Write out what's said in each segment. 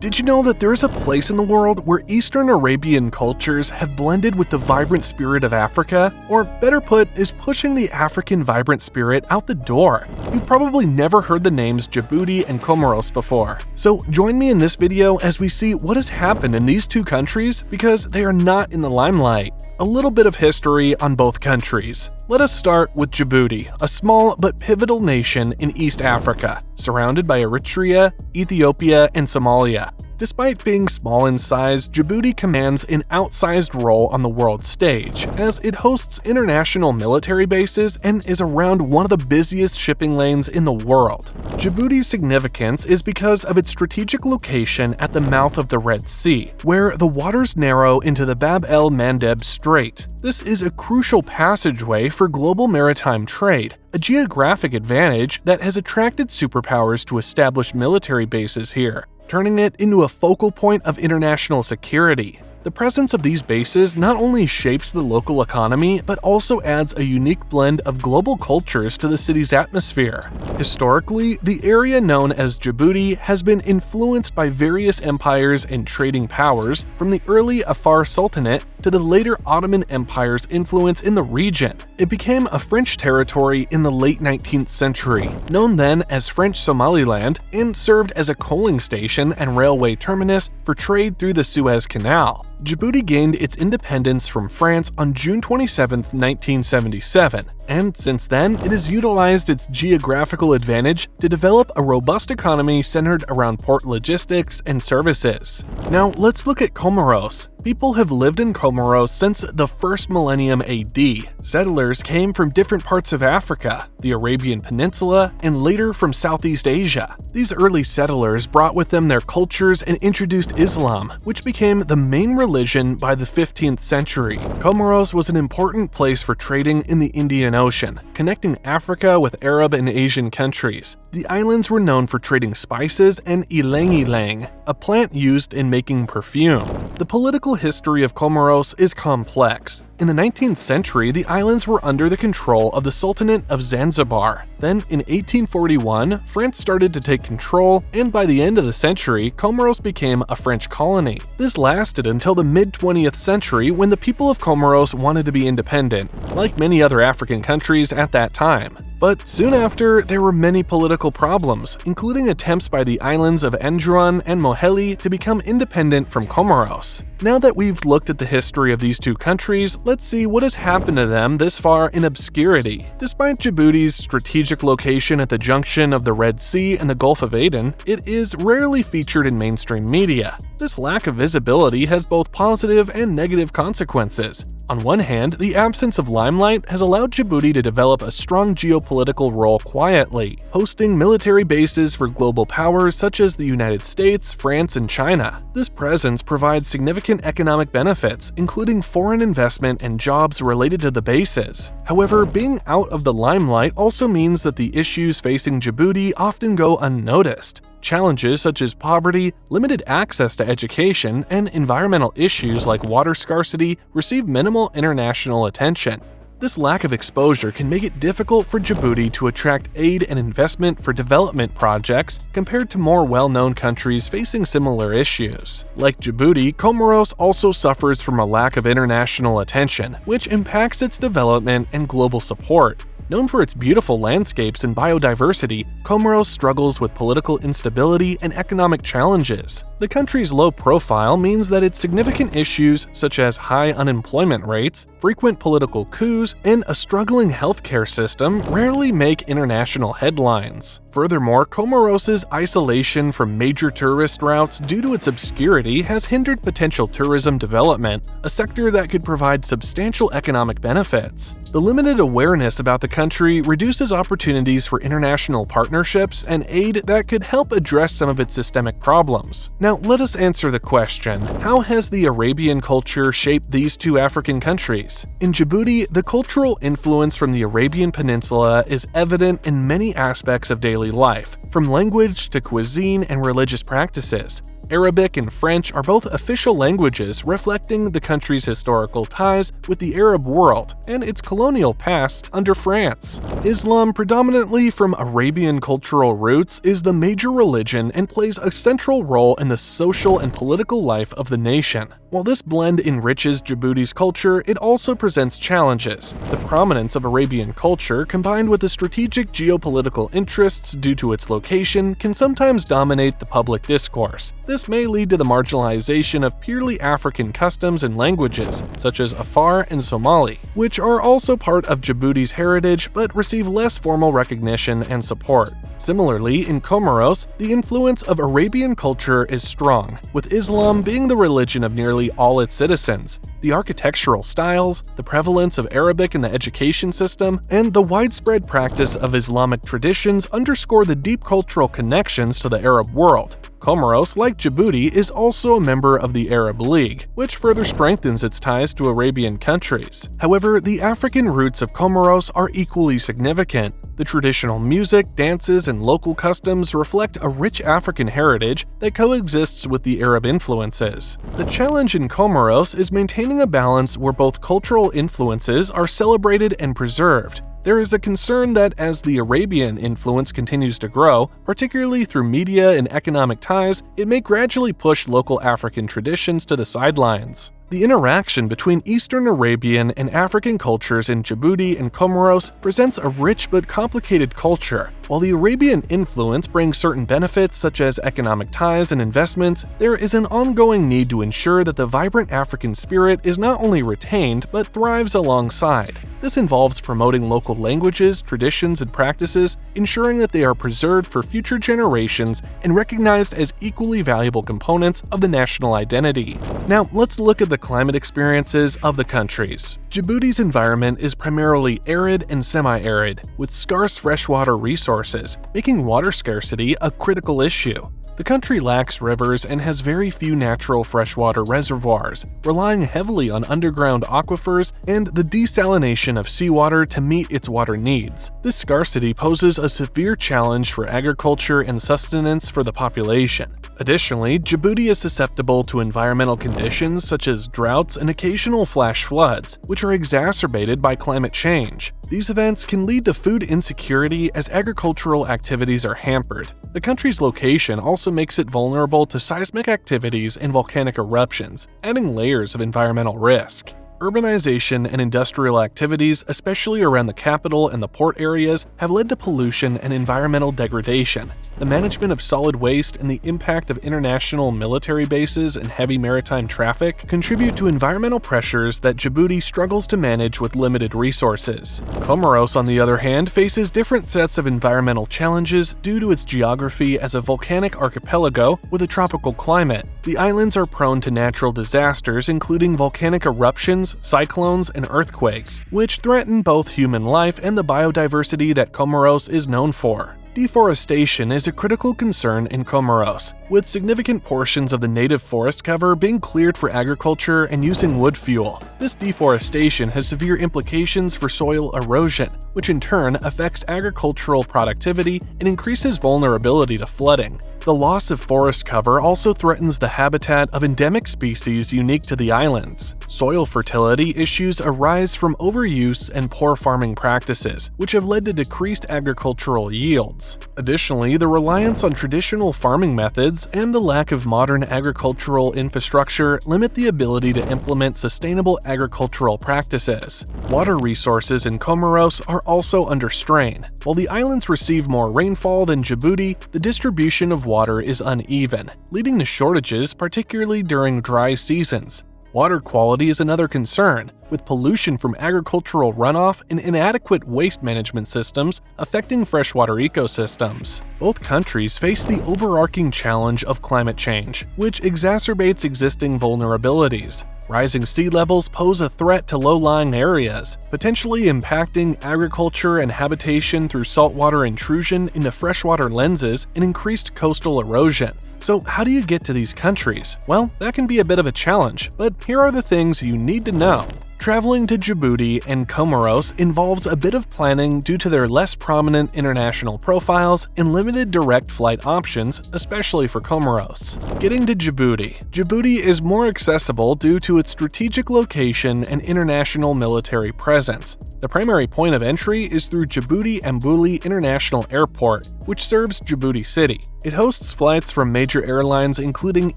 Did you know that there is a place in the world where Eastern Arabian cultures have blended with the vibrant spirit of Africa? Or better put, is pushing the African vibrant spirit out the door? You've probably never heard the names Djibouti and Comoros before. So join me in this video as we see what has happened in these two countries because they are not in the limelight. A little bit of history on both countries. Let us start with Djibouti, a small but pivotal nation in East Africa, surrounded by Eritrea, Ethiopia, and Somalia. Despite being small in size, Djibouti commands an outsized role on the world stage, as it hosts international military bases and is around one of the busiest shipping lanes in the world. Djibouti's significance is because of its strategic location at the mouth of the Red Sea, where the waters narrow into the Bab el-Mandeb Strait. This is a crucial passageway for global maritime trade, a geographic advantage that has attracted superpowers to establish military bases here, turning it into a focal point of international security. The presence of these bases not only shapes the local economy, but also adds a unique blend of global cultures to the city's atmosphere. Historically, the area known as Djibouti has been influenced by various empires and trading powers, from the early Afar Sultanate to the later Ottoman Empire's influence in the region. It became a French territory in the late 19th century, known then as French Somaliland, and served as a coaling station and railway terminus for trade through the Suez Canal. Djibouti gained its independence from France on June 27, 1977, and since then it has utilized its geographical advantage to develop a robust economy centered around port logistics and services. Now let's look at Comoros. People have lived in Comoros since the first millennium AD. Settlers came from different parts of Africa, the Arabian Peninsula, and later from Southeast Asia. These early settlers brought with them their cultures and introduced Islam, which became the main religion by the 15th century. Comoros was an important place for trading in the Indian Ocean, connecting Africa with Arab and Asian countries. The islands were known for trading spices and ylang-ylang, a plant used in making perfume. The political history of Comoros is complex. In the 19th century, the islands were under the control of the Sultanate of Zanzibar. Then, in 1841, France started to take control, and by the end of the century, Comoros became a French colony. This lasted until the mid-20th century when the people of Comoros wanted to be independent, like many other African countries at that time. But soon after, there were many political problems, including attempts by the islands of Anjouan and Moheli to become independent from Comoros. Now that we've looked at the history of these two countries, let's see what has happened to them this far in obscurity. Despite Djibouti's strategic location at the junction of the Red Sea and the Gulf of Aden, it is rarely featured in mainstream media. This lack of visibility has both positive and negative consequences. On one hand, the absence of limelight has allowed Djibouti to develop a strong geopolitical role quietly, hosting military bases for global powers such as the United States, France, and China. This presence provides significant economic benefits, including foreign investment and jobs related to the bases. However, being out of the limelight also means that the issues facing Djibouti often go unnoticed. Challenges such as poverty, limited access to education, and environmental issues like water scarcity receive minimal international attention. This lack of exposure can make it difficult for Djibouti to attract aid and investment for development projects compared to more well-known countries facing similar issues. Like Djibouti, Comoros also suffers from a lack of international attention, which impacts its development and global support. Known for its beautiful landscapes and biodiversity, Comoros struggles with political instability and economic challenges. The country's low profile means that its significant issues such as high unemployment rates, frequent political coups, and a struggling healthcare system rarely make international headlines. Furthermore, Comoros' isolation from major tourist routes due to its obscurity has hindered potential tourism development, a sector that could provide substantial economic benefits. The limited awareness about the country reduces opportunities for international partnerships and aid that could help address some of its systemic problems. Now, let us answer the question, how has the Arabian culture shaped these two African countries? In Djibouti, the cultural influence from the Arabian Peninsula is evident in many aspects of daily life, from language to cuisine and religious practices. Arabic and French are both official languages reflecting the country's historical ties with the Arab world and its colonial past under France. Islam, predominantly from Arabian cultural roots, is the major religion and plays a central role in the social and political life of the nation. While this blend enriches Djibouti's culture, it also presents challenges. The prominence of Arabian culture, combined with the strategic geopolitical interests due to its location, can sometimes dominate the public discourse. This may lead to the marginalization of purely African customs and languages, such as Afar and Somali, which are also part of Djibouti's heritage but receive less formal recognition and support. Similarly, in Comoros, the influence of Arabian culture is strong, with Islam being the religion of nearly all its citizens. The architectural styles, the prevalence of Arabic in the education system, and the widespread practice of Islamic traditions underscore the deep cultural connections to the Arab world. Comoros, like Djibouti, is also a member of the Arab League, which further strengthens its ties to Arabian countries. However, the African roots of Comoros are equally significant. The traditional music, dances, and local customs reflect a rich African heritage that coexists with the Arab influences. The challenge in Comoros is maintaining a balance where both cultural influences are celebrated and preserved. There is a concern that as the Arabian influence continues to grow, particularly through media and economic ties, it may gradually push local African traditions to the sidelines. The interaction between Eastern Arabian and African cultures in Djibouti and Comoros presents a rich but complicated culture. While the Arabian influence brings certain benefits such as economic ties and investments, there is an ongoing need to ensure that the vibrant African spirit is not only retained but thrives alongside. This involves promoting local languages, traditions, and practices, ensuring that they are preserved for future generations and recognized as equally valuable components of the national identity. Now, let's look at the climate experiences of the countries. Djibouti's environment is primarily arid and semi-arid, with scarce freshwater resources, making water scarcity a critical issue. The country lacks rivers and has very few natural freshwater reservoirs, relying heavily on underground aquifers and the desalination of seawater to meet its water needs. This scarcity poses a severe challenge for agriculture and sustenance for the population. Additionally, Djibouti is susceptible to environmental conditions such as droughts and occasional flash floods, which are exacerbated by climate change. These events can lead to food insecurity as agricultural activities are hampered. The country's location also makes it vulnerable to seismic activities and volcanic eruptions, adding layers of environmental risk. Urbanization and industrial activities, especially around the capital and the port areas, have led to pollution and environmental degradation. The management of solid waste and the impact of international military bases and heavy maritime traffic contribute to environmental pressures that Djibouti struggles to manage with limited resources. Comoros, on the other hand, faces different sets of environmental challenges due to its geography as a volcanic archipelago with a tropical climate. The islands are prone to natural disasters including volcanic eruptions, cyclones, and earthquakes, which threaten both human life and the biodiversity that Comoros is known for. Deforestation is a critical concern in Comoros, with significant portions of the native forest cover being cleared for agriculture and using wood fuel. This deforestation has severe implications for soil erosion, which in turn affects agricultural productivity and increases vulnerability to flooding. The loss of forest cover also threatens the habitat of endemic species unique to the islands. Soil fertility issues arise from overuse and poor farming practices, which have led to decreased agricultural yields. Additionally, the reliance on traditional farming methods and the lack of modern agricultural infrastructure limit the ability to implement sustainable agricultural practices. Water resources in Comoros are also under strain. While the islands receive more rainfall than Djibouti, the distribution of water is uneven, leading to shortages, particularly during dry seasons. Water quality is another concern, with pollution from agricultural runoff and inadequate waste management systems affecting freshwater ecosystems. Both countries face the overarching challenge of climate change, which exacerbates existing vulnerabilities. Rising sea levels pose a threat to low-lying areas, potentially impacting agriculture and habitation through saltwater intrusion into freshwater lenses and increased coastal erosion. So how do you get to these countries? Well, that can be a bit of a challenge, but here are the things you need to know. Traveling to Djibouti and Comoros involves a bit of planning due to their less prominent international profiles and limited direct flight options, especially for Comoros. Getting to Djibouti is more accessible due to its strategic location and international military presence. The primary point of entry is through Djibouti Ambouli International Airport, which serves Djibouti City. It hosts flights from major airlines including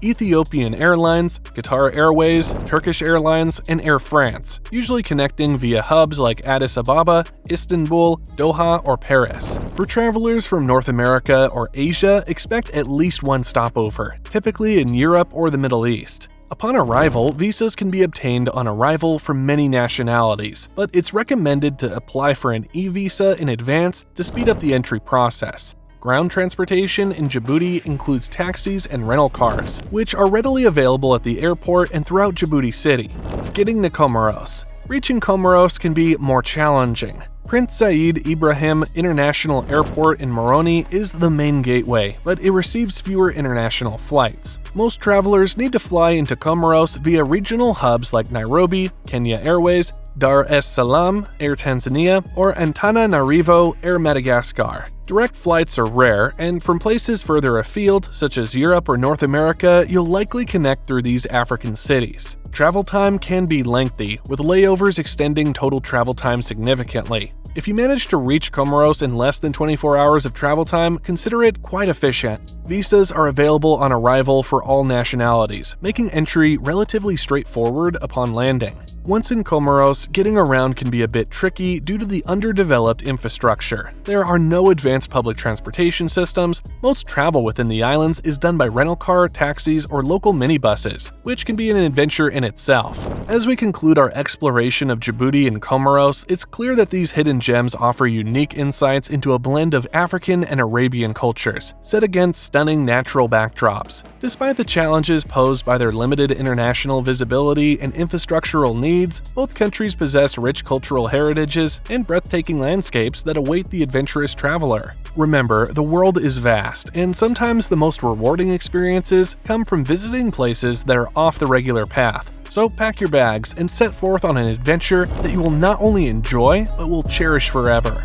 Ethiopian Airlines, Qatar Airways, Turkish Airlines, and Air France, usually connecting via hubs like Addis Ababa, Istanbul, Doha, or Paris. For travelers from North America or Asia, expect at least one stopover, typically in Europe or the Middle East. Upon arrival, visas can be obtained on arrival from many nationalities, but it's recommended to apply for an e-visa in advance to speed up the entry process. Ground transportation in Djibouti includes taxis and rental cars, which are readily available at the airport and throughout Djibouti City. Getting to Comoros. Reaching Comoros can be more challenging. Prince Said Ibrahim International Airport in Moroni is the main gateway, but it receives fewer international flights. Most travelers need to fly into Comoros via regional hubs like Nairobi, Kenya Airways, Dar es Salaam, Air Tanzania, or Antananarivo, Air Madagascar. Direct flights are rare, and from places further afield, such as Europe or North America, you'll likely connect through these African cities. Travel time can be lengthy, with layovers extending total travel time significantly. If you manage to reach Comoros in less than 24 hours of travel time, consider it quite efficient. Visas are available on arrival for all nationalities, making entry relatively straightforward upon landing. Once in Comoros, getting around can be a bit tricky due to the underdeveloped infrastructure. There are no advanced public transportation systems. Most travel within the islands is done by rental car, taxis, or local minibuses, which can be an adventure in itself. As we conclude our exploration of Djibouti and Comoros, it's clear that these hidden gems offer unique insights into a blend of African and Arabian cultures, set against stunning natural backdrops. Despite the challenges posed by their limited international visibility and infrastructural needs, both countries possess rich cultural heritages and breathtaking landscapes that await the adventurous traveler. Remember, the world is vast, and sometimes the most rewarding experiences come from visiting places that are off the regular path. So pack your bags and set forth on an adventure that you will not only enjoy, but will cherish forever.